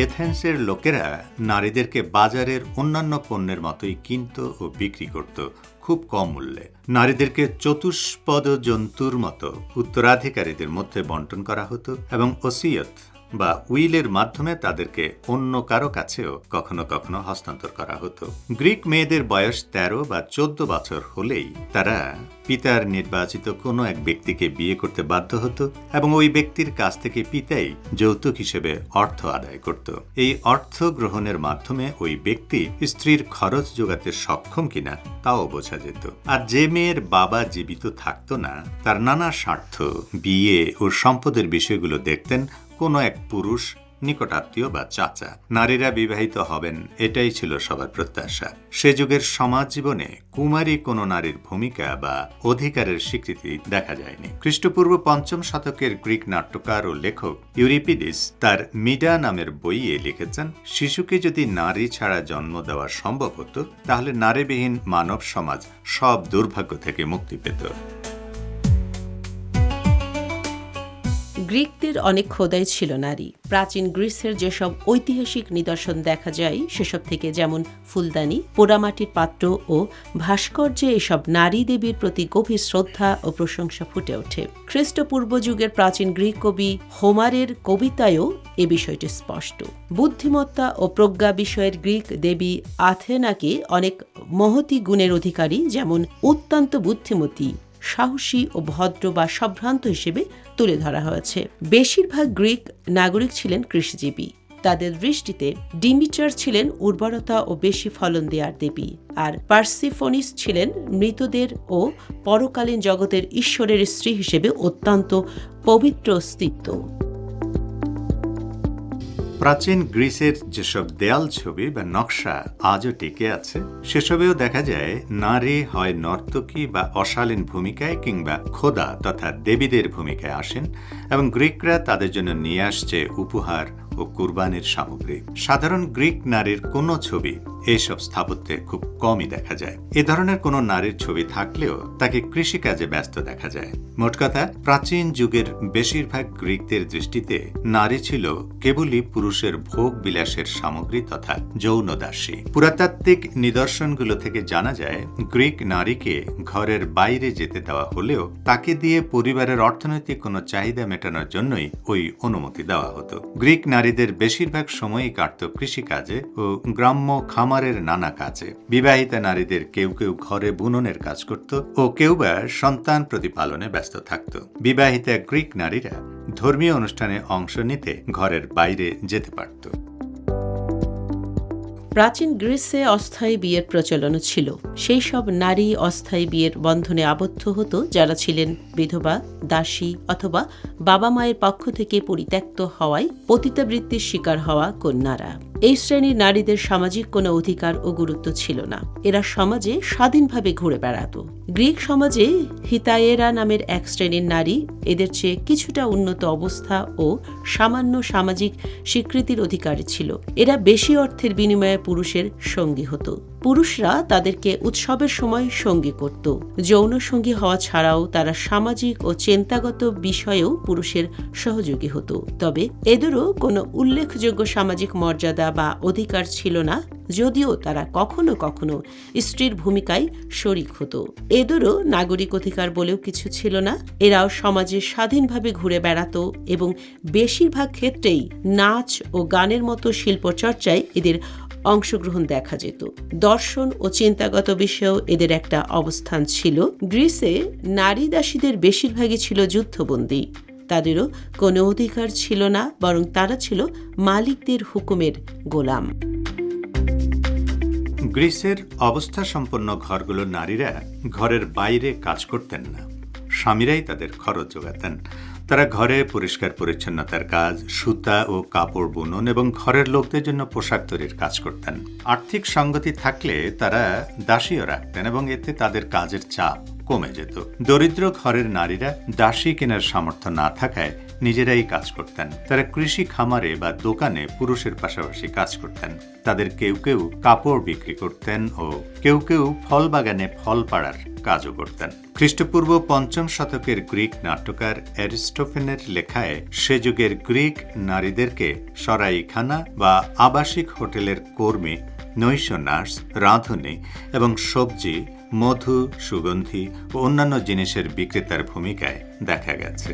এথেন্সের লোকেরা নারীদেরকে বাজারের অন্যান্য পণ্যের মতোই কিনত ও বিক্রি করত, খুব কম মূল্যে। নারীদেরকে চতুষ্পদ জন্তুর মতো উত্তরাধিকারীদের মধ্যে বন্টন করা হতো এবং ওসিয়ত বা উইলের মাধ্যমে তাদেরকে অন্য কারো কাছেও কখনো কখনো হস্তান্তর করা হতো। গ্রিক মেয়েদের বয়স 13 বা 14 বছর হলেই তারা পিতার নির্বাচিত কোনো এক ব্যক্তিকে বিয়ে করতে বাধ্য হতো এবং ওই ব্যক্তির কাছ থেকে পিতাই যৌতুক হিসেবে অর্থ আদায় করত। এই অর্থ গ্রহণের মাধ্যমে ওই ব্যক্তি স্ত্রীর খরচ যোগাতে সক্ষম কিনা তাও বোঝা যেত। আর যে মেয়ের বাবা জীবিত থাকতো না, তার নানা স্বার্থ, বিয়ে ও সম্পদের বিষয়গুলো দেখতেন কোনো এক পুরুষ, নিকটাত্মীয় বা চাচা। নারীরা বিবাহিত হবেন, এটাই ছিল সবার প্রত্যাশা। সে যুগের সমাজ জীবনে কুমারী কোনো নারীর ভূমিকা বা অধিকারের স্বীকৃতি দেখা যায়নি। খ্রিস্টপূর্ব 5ম শতকের গ্রিক নাট্যকার ও লেখক ইউরিপিডিস তার মিডা নামের বইয়ে লিখেছেন, শিশুকে যদি নারী ছাড়া জন্ম দেওয়া সম্ভব হতো, তাহলে নারীবিহীন মানব সমাজ সব দুর্ভাগ্য থেকে মুক্তি পেত। গ্রিকদের অনেক খোদাই ছিল নারী। প্রাচীন গ্রিসের যেসব ঐতিহাসিক নিদর্শন দেখা যায় সেসব থেকে যেমন ফুলদানি, পোড়ামাটির পাত্র ও ভাস্কর্যে এসব নারী দেবীর প্রতি গভীর শ্রদ্ধা ও প্রশংসা ফুটে ওঠে। খ্রিস্টপূর্ব যুগের প্রাচীন গ্রিক কবি হোমারের কবিতায়ও এ বিষয়টি স্পষ্ট। বুদ্ধিমত্তা ও প্রজ্ঞা বিষয়ের গ্রিক দেবী আথেনাকে অনেক মহতী গুণের অধিকারী, যেমন অত্যন্ত বুদ্ধিমতী, সাহসী ও ভদ্র বা সম্ভ্রান্ত হিসেবে তুলে ধরা হয়েছে। বেশিরভাগ গ্রিক নাগরিক ছিলেন কৃষিজীবী। তাদের দৃষ্টিতে ডিমিটার ছিলেন উর্বরতা ও বেশি ফলন দেওয়ার দেবী, আর পার্সিফোনিস ছিলেন মৃতদের ও পরকালীন জগতের ঈশ্বরের স্ত্রী হিসেবে অত্যন্ত পবিত্র অস্তিত্ব। প্রাচীন গ্রিসের যেসব দেয়াল ছবি বা নকশা আজও টিকে আছে, সেসবেও দেখা যায় নারী হয় নর্তকী বা অশালীন ভূমিকায় কিংবা খোদা তথা দেবীদের ভূমিকায় আসেন এবং গ্রিকরা তাদের জন্য নিয়ে আসছে উপহার ও কুরবানির সামগ্রী। সাধারণ গ্রিক নারীর কোনো ছবি এইসব স্থাপত্যে খুব কমই দেখা যায়। এ ধরনের কোনো নারীর ছবি থাকলেও তাকে কৃষিকাজে ব্যস্ত দেখা যায়। মোট কথা, প্রাচীন যুগের বেশিরভাগ গ্রিকদের দৃষ্টিতে নারী ছিল কেবলই পুরুষের ভোগ বিলাসের সামগ্রী তথা যৌন দাসী। পুরাতাত্ত্বিক নিদর্শনগুলো থেকে জানা যায়, গ্রিক নারীকে ঘরের বাইরে যেতে দেওয়া হলেও তাকে দিয়ে পরিবারের অর্থনৈতিক কোনো চাহিদা মেটানোর জন্যই ওই অনুমতি দেওয়া হতো। গ্রিক নারীদের বেশিরভাগ সময়ই কাটত কৃষিকাজে ও গ্রাম্য খামারের নানা কাজে। বিবাহিতা নারীদের কেউ কেউ ঘরে বুননের কাজ করত ও কেউ বা সন্তান প্রতিপালনে ব্যস্ত থাকত। বিবাহিতা গ্রিক নারীরা ধর্মীয় অনুষ্ঠানে অংশ নিতে ঘরের বাইরে যেতে পারত। প্রাচীন গ্রিসে অস্থায়ী বিয়ের প্রচলন ছিল। সেই সব নারী অস্থায়ী বিয়ের বন্ধনে আবদ্ধ হতো যারা ছিলেন বিধবা, দাসী অথবা বাবা মায়ের পক্ষ থেকে পরিত্যক্ত হওয়ায় পতিতাবৃত্তির শিকার হওয়া কন্যারা। এই শ্রেণীর নারীদের সামাজিক কোনো অধিকার ও গুরুত্ব ছিল না। এরা সমাজে স্বাধীনভাবে ঘুরে বেড়াত। গ্রিক সমাজে হিতায়েরা নামের এক শ্রেণীর নারী এদের চেয়ে কিছুটা উন্নত অবস্থা ও সামান্য সামাজিক স্বীকৃতির অধিকারী ছিল। এরা বেশি অর্থের বিনিময়ে পুরুষের সঙ্গী হতো। পুরুষরা তাদেরকে উৎসবের সময় সঙ্গী করত। যৌন সঙ্গী হওয়া ছাড়াও তারা সামাজিক ও চিন্তাগত বিষয়েও পুরুষের সহযোগী হতো। তবে এদেরও কোনো উল্লেখযোগ্য সামাজিক মর্যাদা বা অধিকার ছিল না, যদিও তারা কখনো কখনো স্ত্রীর ভূমিকায় শরিক হতো। এদেরও নাগরিক অধিকার বলেও কিছু ছিল না। এরাও সমাজে স্বাধীনভাবে ঘুরে বেড়াতো এবং বেশিরভাগ ক্ষেত্রেই নাচ ও গানের মতো শিল্প চর্চায় এদের অংশগ্রহণ দেখা যেত। দর্শন ও চিন্তাগত বিষয়েও এদের একটা অবস্থান ছিল। গ্রিসে নারী দাসীদের বেশিরভাগই ছিল যুদ্ধবন্দী। তাদেরও কোনো অধিকার ছিল না, বরং তারা ছিল মালিকদের হুকুমের গোলাম। গ্রিসের অবস্থা সম্পন্ন ঘরগুলোর নারীরা ঘরের বাইরে কাজ করতেন না। স্বামীরাই তাদের খরচ যোগাতেন। তারা ঘরে পরিষ্কার পরিচ্ছন্নতার কাজ, সুতা ও কাপড় বুনন এবং ঘরের লোকদের জন্য পোশাক তৈরির কাজ করতেন। আর্থিক সঙ্গতি থাকলে তারা দাসীও রাখতেন এবং এতে তাদের কাজের চাপ কমে যেত। দরিদ্র ঘরের নারীরা দাসী কেনার সামর্থ্য না থাকায় নিজেরাই কাজ করতেন। তারা কৃষি খামারে বা দোকানে পুরুষের পাশাপাশি কাজ করতেন। তাদের কেউ কেউ কাপড় বিক্রি করতেন ও কেউ কেউ ফল বাগানে ফল পাড়ার কাজও করতেন। খ্রিস্টপূর্ব ৫ম শতকের গ্রিক নাট্যকার অ্যারিস্টোফেনের লেখায় সে যুগের গ্রিক নারীদেরকে সরাইখানা বা আবাসিক হোটেলের কর্মী, নৈশ নার্স, রাঁধুনি এবং সবজি, মধু, সুগন্ধি ও অন্যান্য জিনিসের বিক্রেতার ভূমিকায় দেখা গেছে।